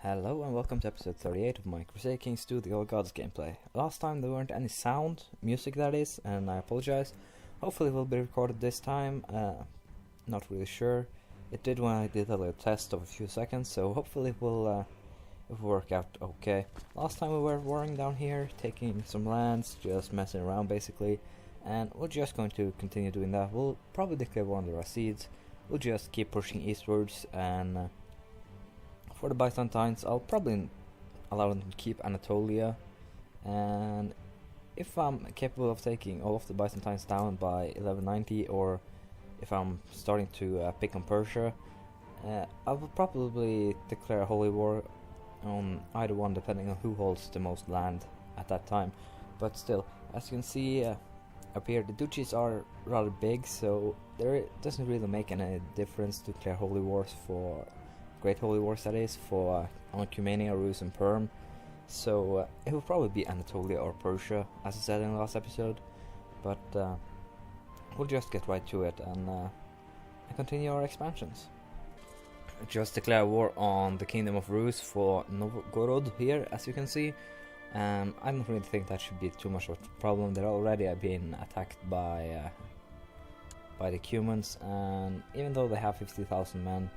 Hello and welcome to episode 38 of my Crusader Kings 2 The Old Gods gameplay. Last time there weren't any music that is, and I apologize. Hopefully it will be recorded this time, not really sure. It did when I did a little test of a few seconds, so hopefully it will work out okay. Last time we were warring down here, taking some lands, just messing around basically, and we're just going to continue doing that. We'll probably declare war on the Rasids, we'll just keep pushing eastwards, and for the Byzantines, I'll probably allow them to keep Anatolia, and if I'm capable of taking all of the Byzantines down by 1190, or if I'm starting to pick on Persia, I will probably declare a holy war on either one, depending on who holds the most land at that time. But still, as you can see up here, the duchies are rather big, so it doesn't really make any difference to declare holy wars for Great Holy Wars, that is, for Cumania, Rus and Perm. So it will probably be Anatolia or Persia, as I said in the last episode. But we'll just get right to it and continue our expansions. Just declare war on the Kingdom of Rus for Novgorod here, as you can see. I don't really think that should be too much of a problem. They're already being attacked by the Cumans, and even though they have 50,000 men,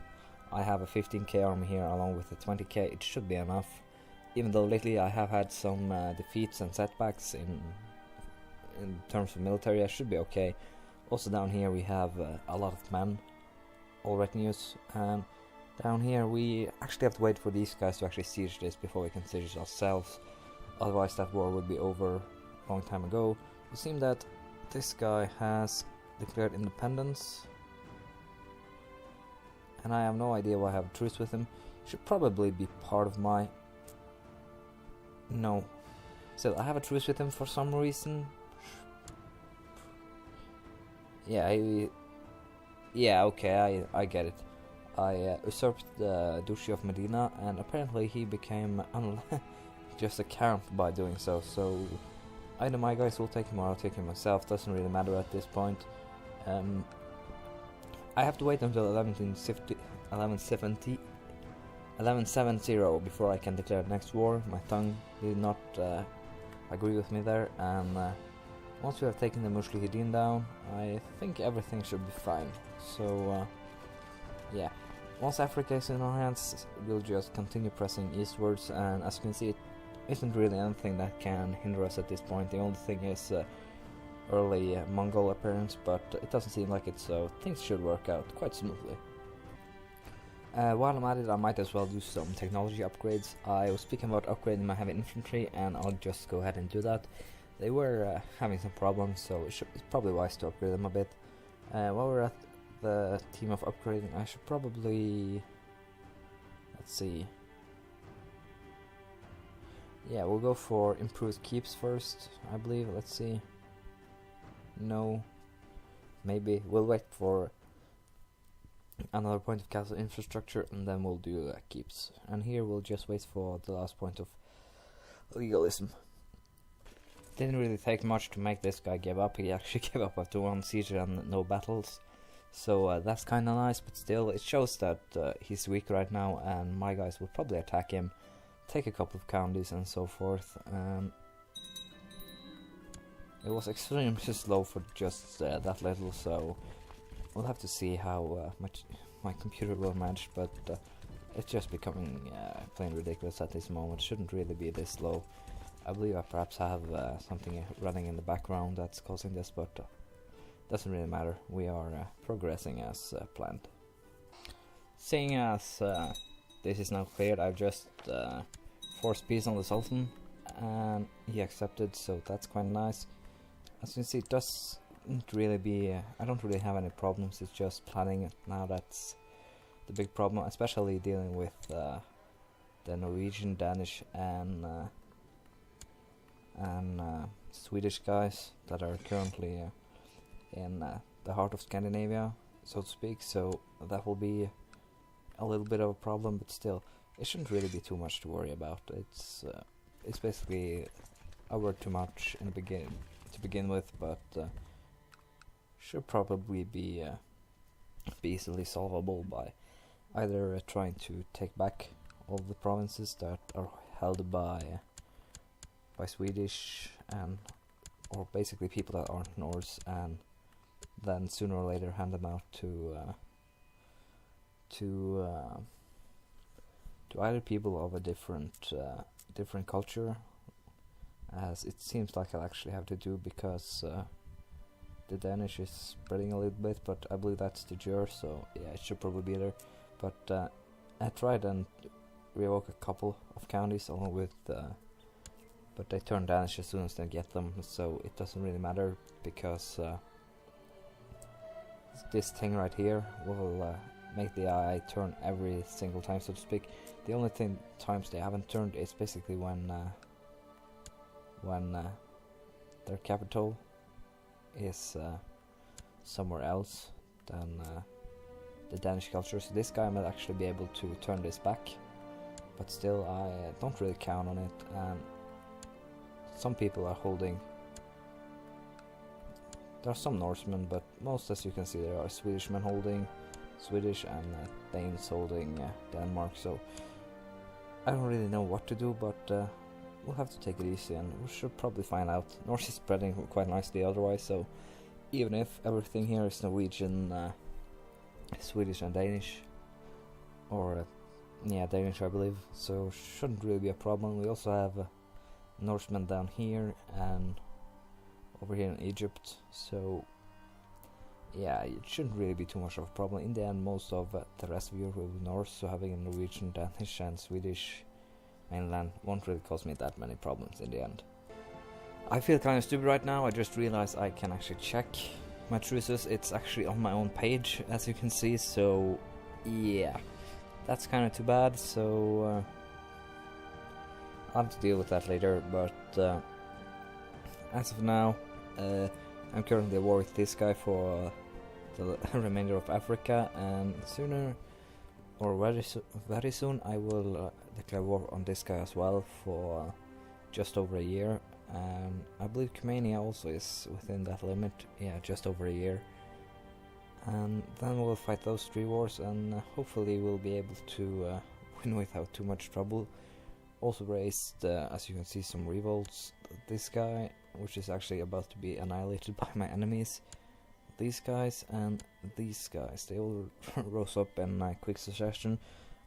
I have a 15k army here along with a 20k. It should be enough, even though lately I have had some defeats and setbacks in terms of military. I should be okay. Also down here we have a lot of men, all retinues, and down here we actually have to wait for these guys to actually siege this before we can siege ourselves. Otherwise that war would be over a long time ago. It seems that this guy has declared independence, and I have no idea why I have a truce with him. Should probably be part of my... No. Still, I have a truce with him for some reason. Yeah, okay, I get it. I usurped the Duchy of Medina, and apparently he became just a count by doing so. So either my guys will take him or I'll take him myself. Doesn't really matter at this point. I have to wait until 1170 before I can declare the next war. My tongue did not agree with me there, and once we have taken the Mushlihidin down, I think everything should be fine. So yeah, once Africa is in our hands, we'll just continue pressing eastwards, and as you can see, it isn't really anything that can hinder us at this point. The only thing is early Mongol appearance, but it doesn't seem like it, so things should work out quite smoothly. While I'm at it, I might as well do some technology upgrades. I was speaking about upgrading my heavy infantry, and I'll just go ahead and do that. They were having some problems, so it's probably wise to upgrade them a bit. While we're at the team of upgrading, I should probably... let's see... yeah, we'll go for improved keeps first, I believe. Let's see. No, maybe we'll wait for another point of castle infrastructure, and then we'll do keeps. And here we'll just wait for the last point of legalism. Didn't really take much to make this guy give up. He actually gave up after one siege and no battles, so that's kind of nice. But still, it shows that he's weak right now, and my guys will probably attack him, take a couple of counties and so forth. It was extremely slow for just that little, so we'll have to see how much my computer will manage, but it's just becoming plain ridiculous at this moment. Shouldn't really be this slow. I believe I perhaps have something running in the background that's causing this, but doesn't really matter. We are progressing as planned. Seeing as this is now cleared, I've just forced peace on the Sultan, and he accepted, so that's quite nice. As you can see, it doesn't really be... I don't really have any problems, it's just planning it now that's the big problem, especially dealing with the Norwegian, Danish and Swedish guys that are currently in the heart of Scandinavia, so to speak, so that will be a little bit of a problem, but still, it shouldn't really be too much to worry about. It's basically a word too much in the to begin with, but should probably be easily solvable by either trying to take back all the provinces that are held by Swedish and or basically people that aren't Norse, and then sooner or later hand them out to either people of a different culture, as it seems like I'll actually have to do, because the Danish is spreading a little bit, but I believe that's the Jur, so yeah, it should probably be there. But I tried and revoke a couple of counties along with, but they turn Danish as soon as they get them, so it doesn't really matter, because this thing right here will make the AI turn every single time, so to speak. The only times they haven't turned is basically when their capital is somewhere else than the Danish culture. So this guy might actually be able to turn this back, but still I don't really count on it. And some people are holding. There are some Norsemen, but most, as you can see, there are Swedish men holding Swedish and Danes holding Denmark. So I don't really know what to do, but we'll have to take it easy, and we should probably find out. Norse is spreading quite nicely otherwise, so even if everything here is Norwegian, Swedish and Danish, or yeah, Danish I believe, so shouldn't really be a problem. We also have Norsemen down here and over here in Egypt, so yeah, it shouldn't really be too much of a problem. In the end, most of the rest of Europe will be Norse, so having a Norwegian, Danish and Swedish mainland won't really cause me that many problems in the end. I feel kind of stupid right now. I just realized I can actually check my truces. It's actually on my own page, as you can see, so yeah, that's kind of too bad, so I'll have to deal with that later. But as of now, I'm currently at war with this guy for the remainder of Africa, and sooner or very soon I will declare war on this guy as well for just over a year. And I believe Cumania also is within that limit, yeah, just over a year. And then we'll fight those 3 wars, and hopefully we'll be able to win without too much trouble. Also raised, as you can see, some revolts. This guy, which is actually about to be annihilated by my enemies. These guys and these guys, they all rose up in quick succession.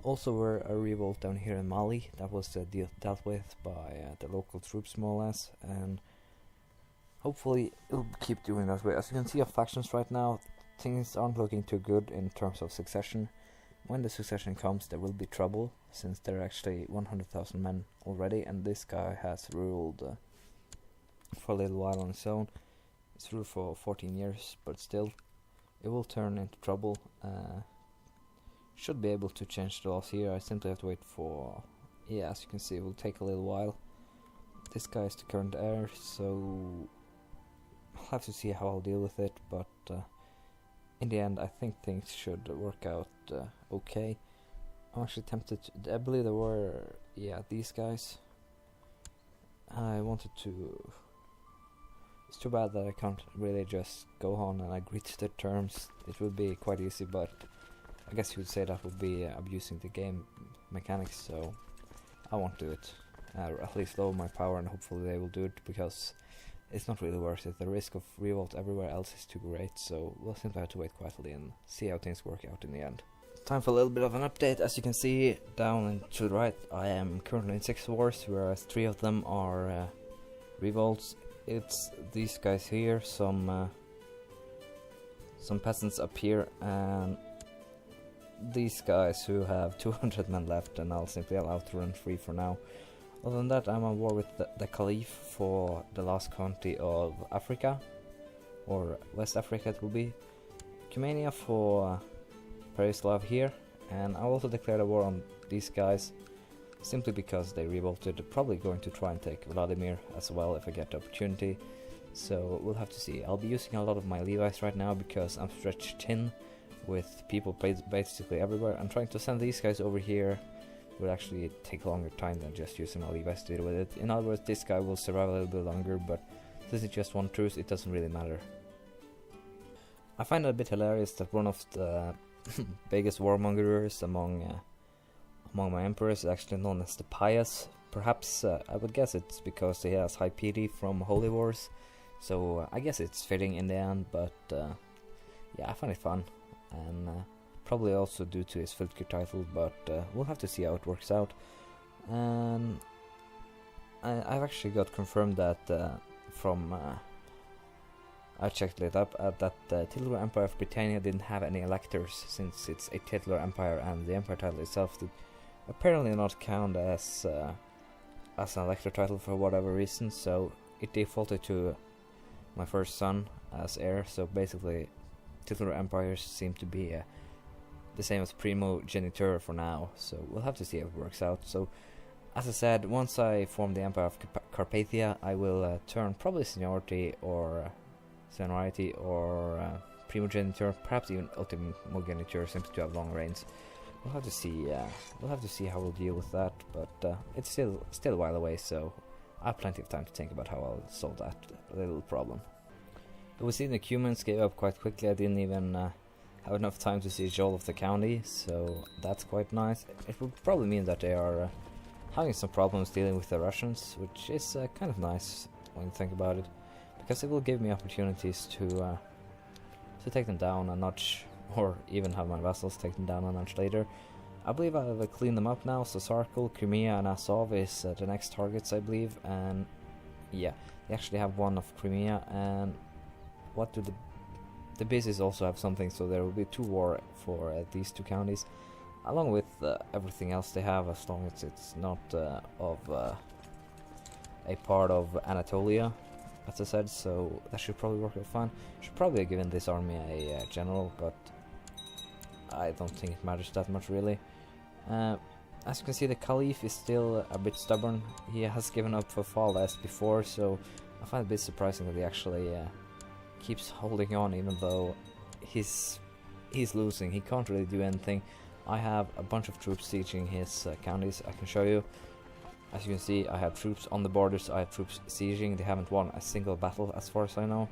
Also were a revolt down here in Mali that was dealt with by the local troops, more or less, and hopefully it'll keep doing that way. As you can see, of factions right now, things aren't looking too good in terms of succession. When the succession comes, there will be trouble, since there are actually 100,000 men already, and this guy has ruled for a little while on his own. It's ruled for 14 years, but still, it will turn into trouble. Should be able to change the laws here. I simply have to wait for, yeah, as you can see, it will take a little while. This guy is the current heir, so I'll have to see how I'll deal with it, but in the end I think things should work out okay. I'm actually tempted to, I believe there were, yeah, these guys. I wanted to, it's too bad that I can't really just go on and agree to the terms. It would be quite easy, but I guess you would say that would be abusing the game mechanics, so I won't do it. At least lower my power, and hopefully they will do it, because it's not really worth it. The risk of revolt everywhere else is too great, so we'll simply have to wait quietly and see how things work out in the end. Time for a little bit of an update. As you can see down and to the right, I am currently in 6 wars, whereas 3 of them are revolts. It's these guys here, some peasants up here, and these guys who have 200 men left, and I'll simply allow to run free for now. Other than that, I'm at war with the Caliph for the last county of Africa, or West Africa it will be. Cumania for Perislav here, and I also declared a war on these guys, simply because they revolted. Probably going to try and take Vladimir as well if I get the opportunity, so we'll have to see. I'll be using a lot of my Levi's right now because I'm stretched thin with people basically everywhere. I'm trying to send these guys over here would actually take a longer time than just using my Levi's to deal with it. In other words, this guy will survive a little bit longer, but since it's just one truce, it doesn't really matter. I find it a bit hilarious that one of the biggest warmongers among among my emperors is actually known as the Pious. Perhaps, I would guess it's because he has high piety from Holy Wars, so I guess it's fitting in the end, but yeah, I find it fun, and probably also due to his Fylkir title, but we'll have to see how it works out. And I've actually got confirmed that from I checked it up that the titular Empire of Britannia didn't have any electors, since it's a titular empire and the empire title itself did apparently not count as an elector title for whatever reason, so it defaulted to my first son as heir. So basically titular empires seem to be the same as primogeniture for now, so we'll have to see how it works out. So as I said, once I form the Empire of Carpathia, I will turn probably seniority or primogeniture, perhaps even ultimogeniture, simply to have long reigns. We'll have to see. We'll have to see how we'll deal with that, but it's still a while away, so I have plenty of time to think about how I'll solve that little problem. But we see the Cumans gave up quite quickly. I didn't even have enough time to siege all of the county, so that's quite nice. It would probably mean that they are having some problems dealing with the Russians, which is kind of nice when you think about it, because it will give me opportunities to take them down a notch, or even have my vassals take them down a notch later. I believe I've cleaned them up now, so Sarkel, Crimea and Azov is the next targets, I believe, and yeah, they actually have one of Crimea, and what do the bases also have something, so there will be 2 war for these 2 counties, along with everything else they have, as long as it's not of a part of Anatolia, as I said, so that should probably work out fine. Should probably have given this army a general, but I don't think it matters that much really. As you can see, the Caliph is still a bit stubborn. He has given up for Fall as before, so I find it a bit surprising that he actually keeps holding on, even though he's losing. He can't really do anything. I have a bunch of troops sieging his counties. I can show you. As you can see, I have troops on the borders, I have troops sieging. They haven't won a single battle as far as I know.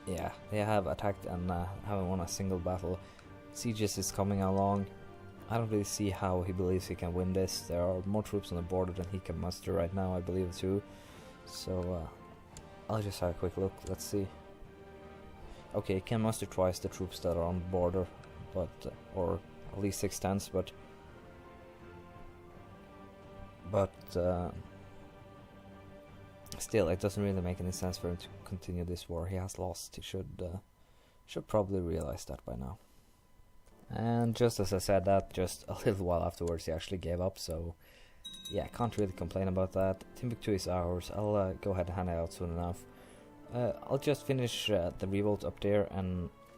Yeah, they have attacked and haven't won a single battle. Sieges is coming along. I don't really see how he believes he can win this. There are more troops on the border than he can muster right now, I believe too. So I'll just have a quick look, let's see. Okay, he can muster twice the troops that are on the border, but or at least 6/10, but still, it doesn't really make any sense for him to continue this war. He has lost. He should probably realize that by now. And just as I said that, just a little while afterwards, he actually gave up. So yeah, I can't really complain about that. Timbuktu is ours. I'll go ahead and hand it out soon enough. I'll just finish the revolt up there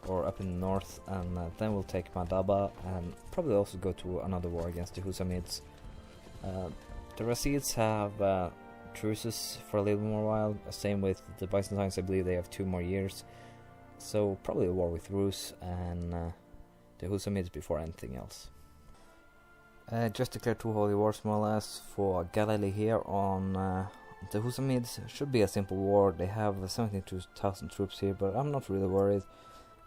or up in the north, and then we'll take Madaba and probably also go to another war against the Husamids. The Rasids have truces for a little more while, same with the Byzantines. I believe they have 2 more years, so probably a war with Rus and the Husamids before anything else. Just declared 2 holy wars more or less for Galilee here on the Husamids. Should be a simple war. They have 72,000 troops here, but I'm not really worried.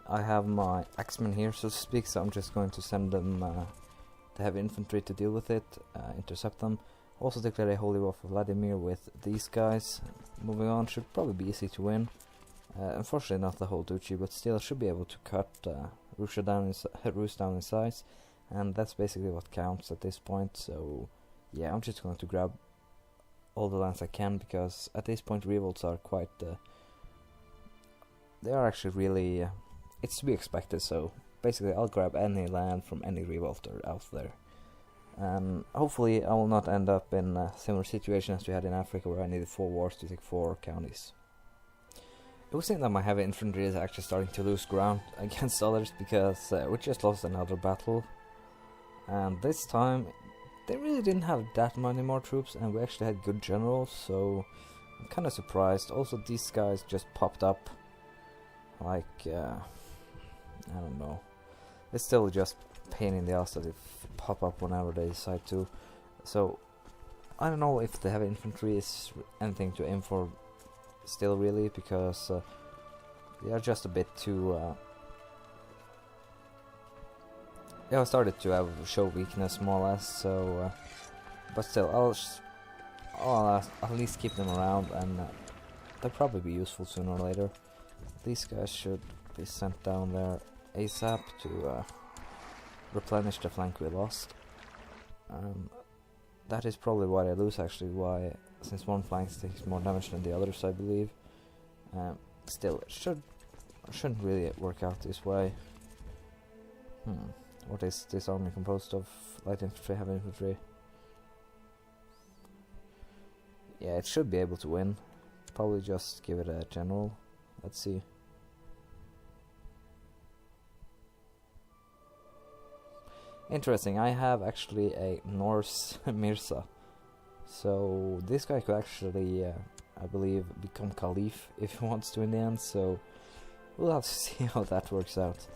I have my axemen here, so to speak, so I'm just going to send them the heavy infantry to deal with it, intercept them. Also declare a holy war for Vladimir with these guys. Moving on, should probably be easy to win. Unfortunately not the whole duchy, but still should be able to cut Rus down in size, and that's basically what counts at this point. So yeah, I'm just going to grab all the lands I can, because at this point revolts are quite they are actually really it's to be expected. So basically I'll grab any land from any revolter out there, and hopefully I will not end up in a similar situation as we had in Africa, where I needed 4 wars to take 4 counties. It would seem that my heavy infantry is actually starting to lose ground against others, because we just lost another battle, and this time they really didn't have that many more troops, and we actually had good generals, so I'm kind of surprised. Also, these guys just popped up, like, I don't know, it's still just pain in the ass that they pop up whenever they decide to, so I don't know if the heavy infantry is anything to aim for still really, because they are just a bit too yeah, I started to show weakness more or less. So, but still, I'll at least keep them around, and they'll probably be useful sooner or later. These guys should be sent down there ASAP to replenish the flank we lost. That is probably why they lose, actually. Why, since one flank takes more damage than the others, I believe. Still, it shouldn't really work out this way. What is this army composed of? Light infantry, heavy infantry. Yeah, it should be able to win. Probably just give it a general. Let's see. Interesting, I have actually a Norse Mirza. So this guy could actually, I believe, become Caliph if he wants to in the end. So we'll have to see how that works out.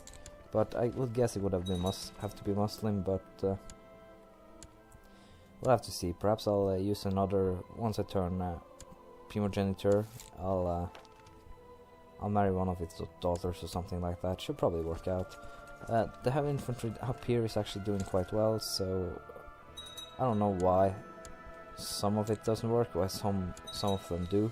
But I would guess it would have to be Muslim, but we'll have to see. Perhaps I'll use another, once I turn primogeniture, I'll marry one of its daughters or something like that. Should probably work out. The heavy infantry up here is actually doing quite well, so I don't know why some of it doesn't work, why some of them do.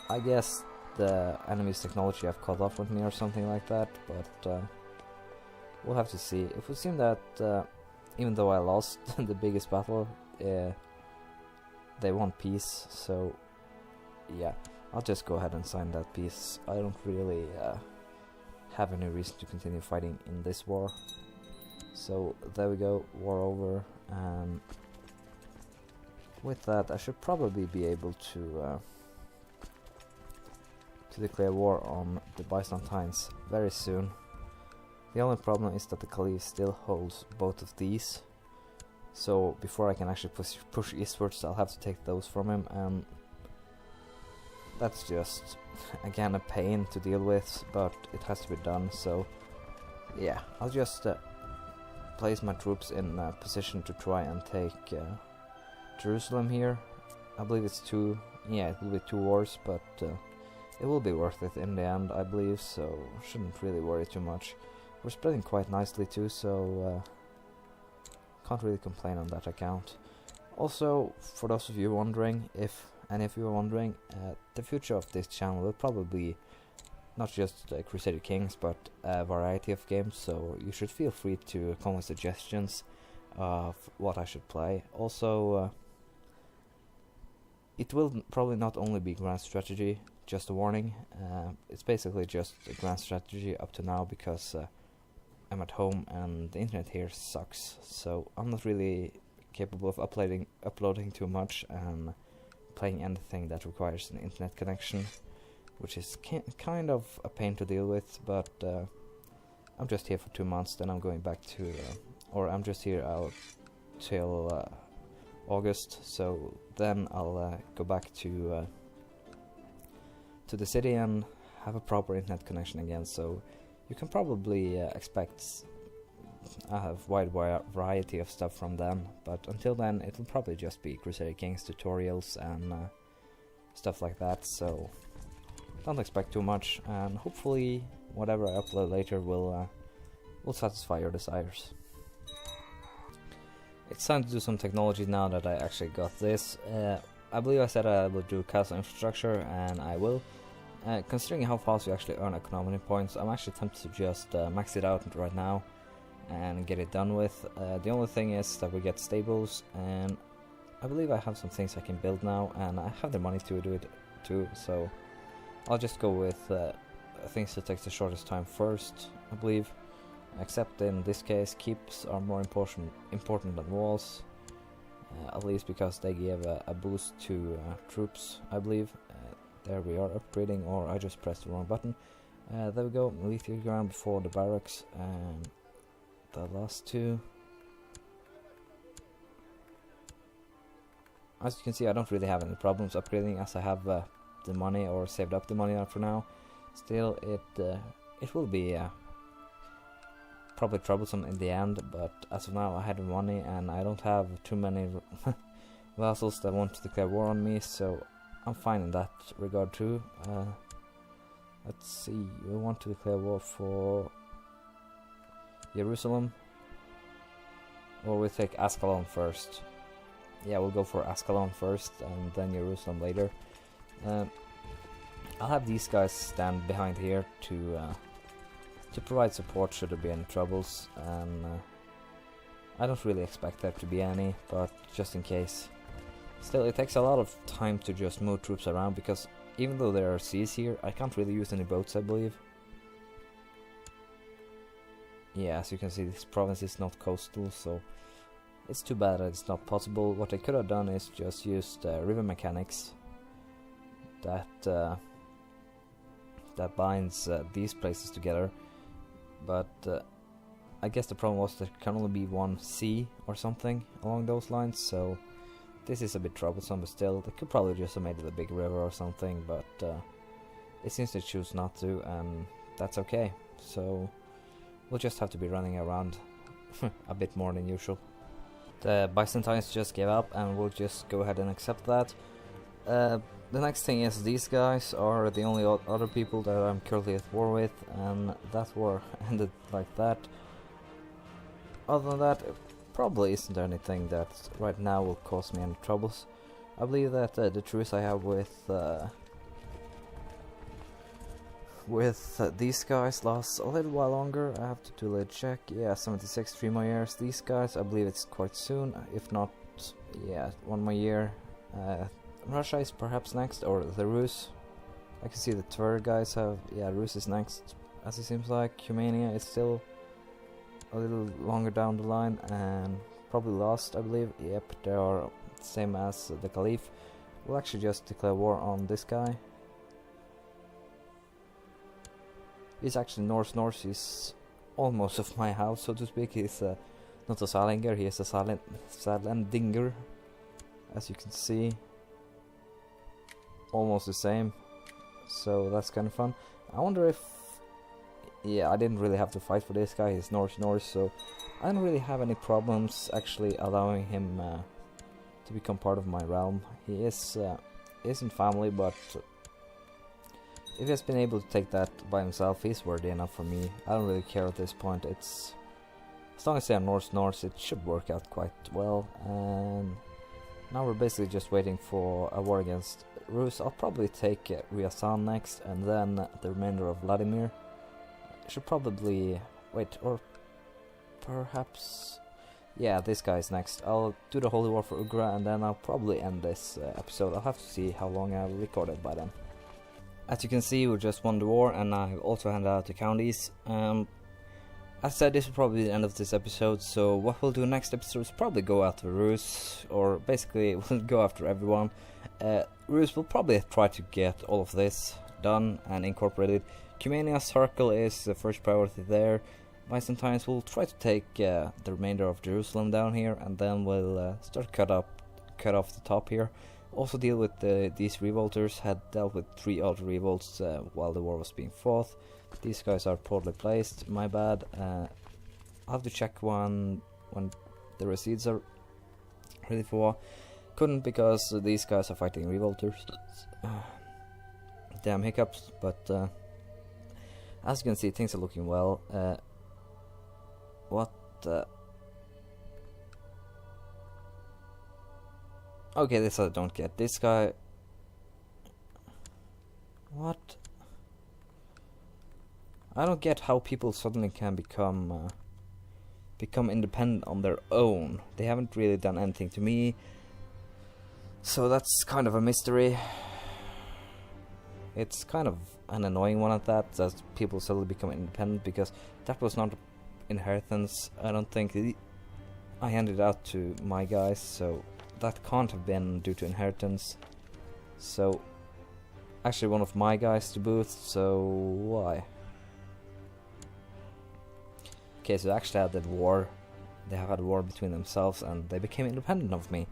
I guess the enemy's technology have caught up with me or something like that, but we'll have to see. It would seem that even though I lost the biggest battle, they won peace, so yeah, I'll just go ahead and sign that peace. I don't really have any reason to continue fighting in this war. So there we go, war over, and with that I should probably be able to declare war on the Byzantines very soon. The only problem is that the Caliph still holds both of these, so before I can actually push eastwards, I'll have to take those from him, and that's just again a pain to deal with, but it has to be done. So yeah, I'll just place my troops in position to try and take Jerusalem here. I believe it's two, yeah, it will be 2 wars, but it will be worth it in the end, I believe, so shouldn't really worry too much. We're spreading quite nicely too, so can't really complain on that account. Also, for those of you wondering, if any of you are wondering, the future of this channel will probably be not just Crusader Kings, but a variety of games, so you should feel free to come with suggestions of what I should play. Also, it will probably not only be grand strategy, just a warning, it's basically just a grand strategy up to now, because I'm at home and the internet here sucks, so I'm not really capable of uploading too much and playing anything that requires an internet connection, which is kind of a pain to deal with, but I'm just here for 2 months, then I'm going back to, or I'm just here out till August, so then I'll go back to the city and have a proper internet connection again, so you can probably expect I have wide variety of stuff from them, but until then it'll probably just be Crusader Kings tutorials and stuff like that, so don't expect too much, and hopefully whatever I upload later will satisfy your desires. It's time to do some technology now that I actually got this. I believe I said I would do castle infrastructure, and I will. Considering how fast you actually earn economy points, I'm actually tempted to just max it out right now and get it done with. The only thing is that we get stables, and I believe I have some things I can build now, and I have the money to do it too, so I'll just go with things that take the shortest time first, I believe, except in this case keeps are more important than walls, at least because they give a boost to troops, I believe. There we are, upgrading, or I just pressed the wrong button. There we go, military ground before the barracks, and the last 2. As you can see, I don't really have any problems upgrading, as I have the money, or saved up the money for now. Still, it will be probably troublesome in the end, but as of now I have the money, and I don't have too many vassals that want to declare war on me, so I'm fine in that regard too. Let's see, you want to declare war for... Jerusalem, or we take Ascalon first. Yeah, we'll go for Ascalon first and then Jerusalem later. I'll have these guys stand behind here to provide support should there be any troubles, and I don't really expect there to be any, but just in case. Still, it takes a lot of time to just move troops around, because even though there are seas here, I can't really use any boats, I believe. Yeah, as you can see, this province is not coastal, so it's too bad that it's not possible. What I could have done is just used river mechanics that binds these places together, but I guess the problem was there can only be one sea or something along those lines, so this is a bit troublesome. But still, they could probably just have made it a big river or something, but it seems to choose not to, and that's okay. So we'll just have to be running around a bit more than usual. The Byzantines just gave up, and we'll just go ahead and accept that. The next thing is, these guys are the only other people that I'm currently at war with, and that war ended like that. Other than that, it probably isn't anything that right now will cause me any troubles. I believe that the truce I have with these guys lasts a little while longer. I have to do a little check. Yeah, 76, 3 more years. These guys, I believe it's quite soon. If not, yeah, 1 more year. Russia is perhaps next, or the Rus. I can see the Tver guys have, yeah, Rus is next, as it seems like. Humania is still a little longer down the line, and probably lost, I believe. Yep, they are same as the Caliph. We'll actually just declare war on this guy. He's actually north. He's almost of my house, so to speak. He's not a Salinger, he is a Salendinger, as you can see. Almost the same, so that's kind of fun. I wonder if, yeah, I didn't really have to fight for this guy. He's north, so I don't really have any problems actually allowing him to become part of my realm. He isn't family, but if he has been able to take that by himself, he's worthy enough for me. I don't really care at this point. It's, as long as they are north, it should work out quite well. And now we're basically just waiting for a war against Rus. I'll probably take Ryazan next, and then the remainder of Vladimir. Should probably wait, or perhaps, yeah, this guy's next. I'll do the Holy War for Ugra, and then I'll probably end this episode. I'll have to see how long I've recorded by then. As you can see, we just won the war, and I've also handed out the counties. As I said, this will probably be the end of this episode, so what we'll do next episode is probably go after Rus, or basically we'll go after everyone. Rus will probably try to get all of this done and incorporated. Cumania Circle is the first priority there. Byzantines will try to take the remainder of Jerusalem down here, and then we'll start cut off the top here. Also deal with these revolters. Had dealt with 3 other revolts while the war was being fought. These guys are poorly placed, my bad. I'll have to check when the receipts are ready for war. Couldn't, because these guys are fighting revolters. Damn hiccups, but as you can see, things are looking well. Okay, this I don't get. This guy... What? I don't get how people suddenly can become independent on their own. They haven't really done anything to me, so that's kind of a mystery. It's kind of an annoying one at that people suddenly become independent, because that was not inheritance. I don't think I handed it out to my guys, so that can't have been due to inheritance. So actually one of my guys to boot, so why? Okay, so they actually had a war. They have had a war between themselves, and they became independent of me.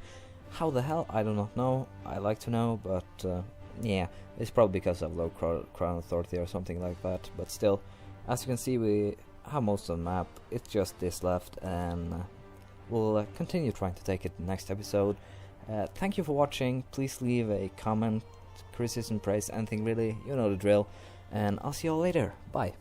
How the hell? I do not know. I like to know, but yeah, it's probably because of low crown authority or something like that. But still, as you can see, we have most of the map. It's just this left, and we'll continue trying to take it next episode. Thank you for watching. Please leave a comment, criticism, praise, anything really. You know the drill. And I'll see you all later. Bye.